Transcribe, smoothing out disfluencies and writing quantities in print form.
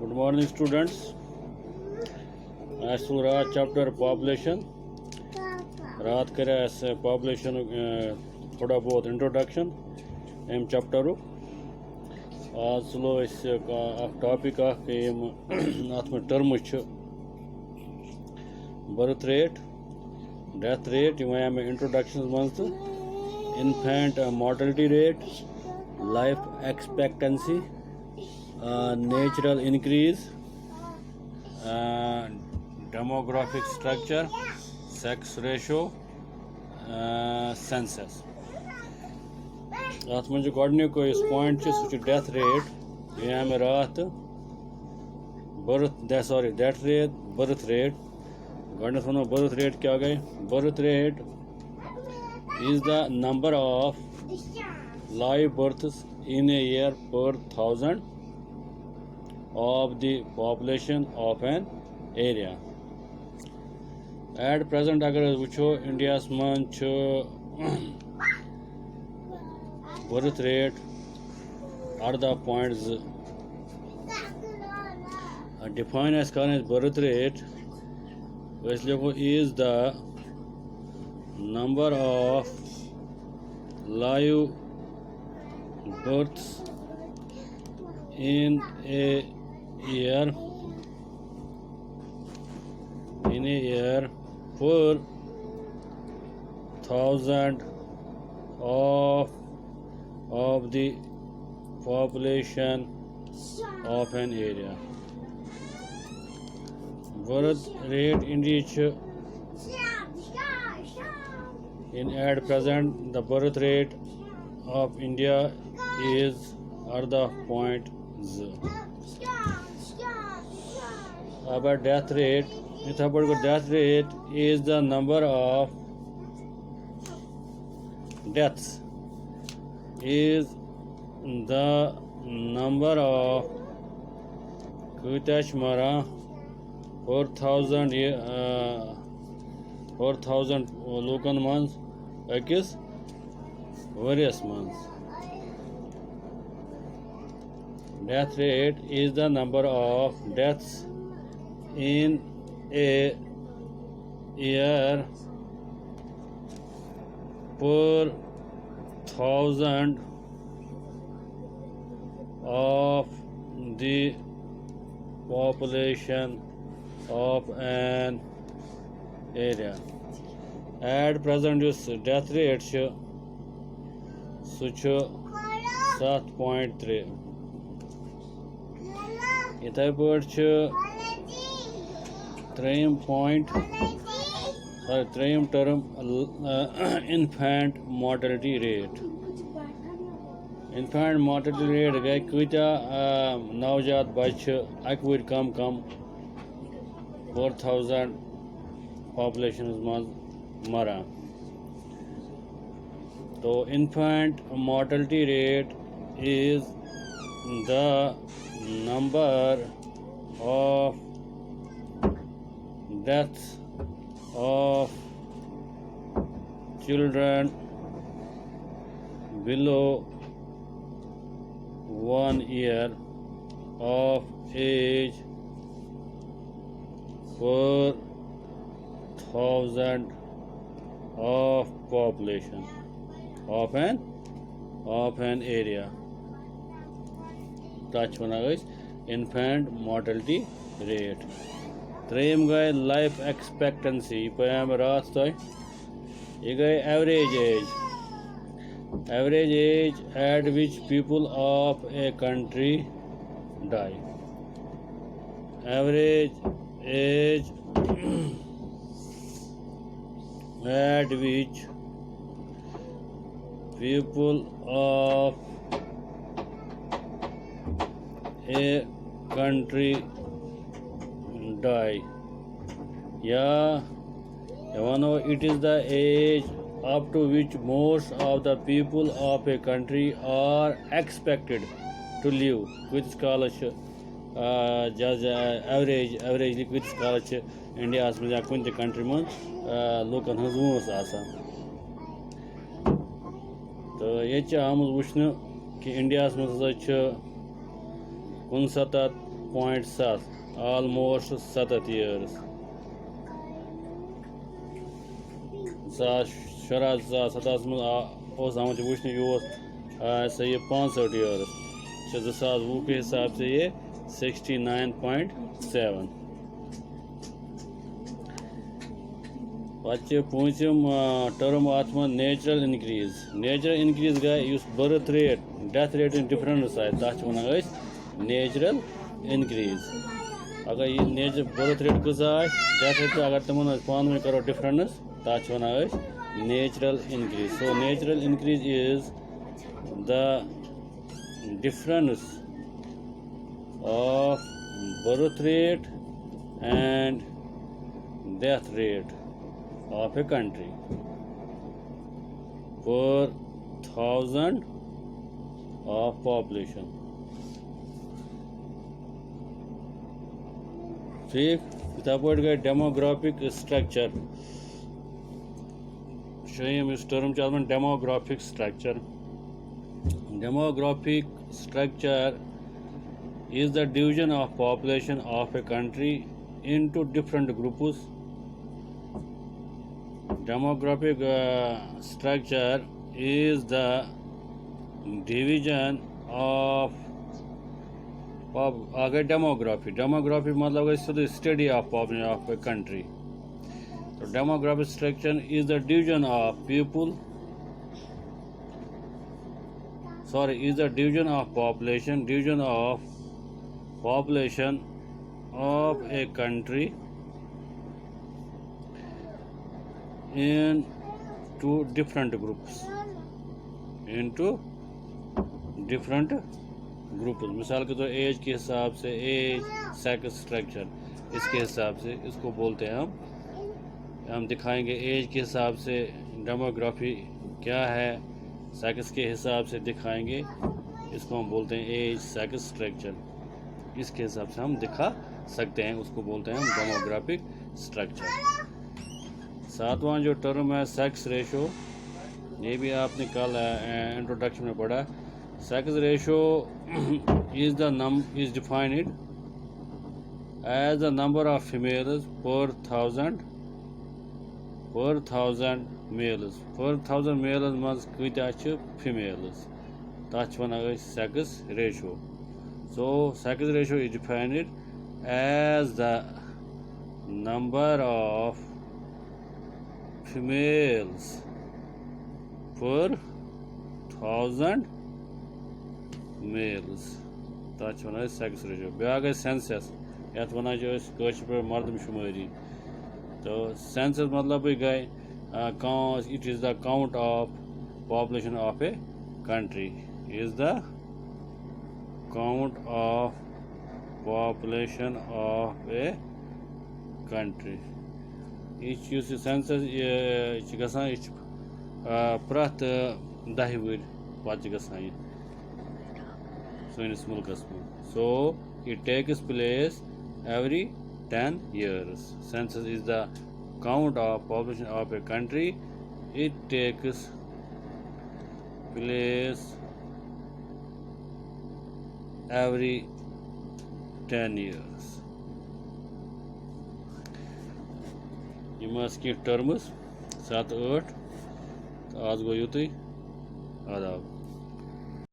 Good morning, students. As to रात chapter population. रात करे as population थोड़ा बहुत introduction. एम chapter आज चलो इस टॉपिक अत में term birth rate, death rate, ये introduction मंज infant mortality rate, life expectancy, natural increase, demographic structure, sex ratio, census. अत मे गोडनिक पॉइंट डेथ रेट ये रात डेथ रेट बर्थ रेट गोडनेथ वनो बर्थ रेट क्या गई birth rate is the number of live births in a year per 1000 of the population of an area. At present अगर वुचो इंडिया मन birth rate 18.2 define as current birth rate is the number of live births in a year per 1000 of the population of an area. Birth rate in at present the birth rate of India is .0. About death rate, death rate is the number of deaths is the number of kutach mara 4000 lokan months akis various months. Death rate is the number of deaths in a year per 1000 of the population of an area. At present this death rate such 7.3 इतै पे त्रेम term infant mortality rate. Infant mortality rate गई कत्या नवजात बच्चे अक were come per 1000 population मज मरान. तो infant mortality rate is the number of deaths of children below 1 year of age per 1000 of population of an area. Touch infant mortality rate. त्रेम गए life expectancy पे रात तय ये गए average age at which people of a country die. Average age at which people of a country die. It is the age up to which most of the people of a country are expected to live. With scholarship, average with scholarship, India as well as the country man, local husbands asa. तो ये आम वुचन कि India मज 69 7.7 almost 7 years 2017 मज आमत वुचन ये 65 years 2020 के हिसाब से ये 69.7 पे पूंचम टर्म अत मन नेचुरल इनक्रीज गई birth rate death rate difference आए तथ वन नेचुरल इनक्रीज अगर ये बर्थ रेट कज आए डेथ रेट अगर तिमन पान करो डिफरेंस तथ one natural increase so natural increase is the difference of birth rate and death rate of a country per 1000 of population. ठीक इतना पे गए डेमोग्राफिक स्ट्रक्चर इस टर्म चल demographic structure Demographic structure is the division of population of a country into different groups. Demographic structure is the division of demography मतलब study of population of a country. So demographic structure is the division of division of population of a country into different groups मिसाल के तौर as के हिसाब से as sex structure इसके हिसाब से इसको बोलते हैं हम दिखाएंगे एज के हिसाब से डेमोग्राफी क्या है सेक्स के हिसाब से दिखाएंगे इसको हम बोलते हैं एज सेक्स स्ट्रक्चर इसके हिसाब से हम दिखा सकते हैं उसको बोलते हैं हम डेमोग्राफिक स्ट्रक्चर। सातवां जो टर्म है सेक्स रेशो ये भी आपने कल इंट्रोडक्शन में पढ़ा। Sex ratio is defined as the number of females per thousand males मज कत्या फीमेल्स तथ वन sex ratio. So sex ratio is defined as the number of females per 1000 males तथ वन सेक्स रेशो। ब्या सेंसस ये वन पे मरदमशुमारी तो सेंसस मतलब गए it is the count of population of a country is the count of population of a country each census प्रत 10 वरी पे सैनिस मुल्कस में। so it takes place every 10 years. Census is the count of population of a country. It takes place every 10 years. You must keep terms 7-8 आज गो युतुई आदाब।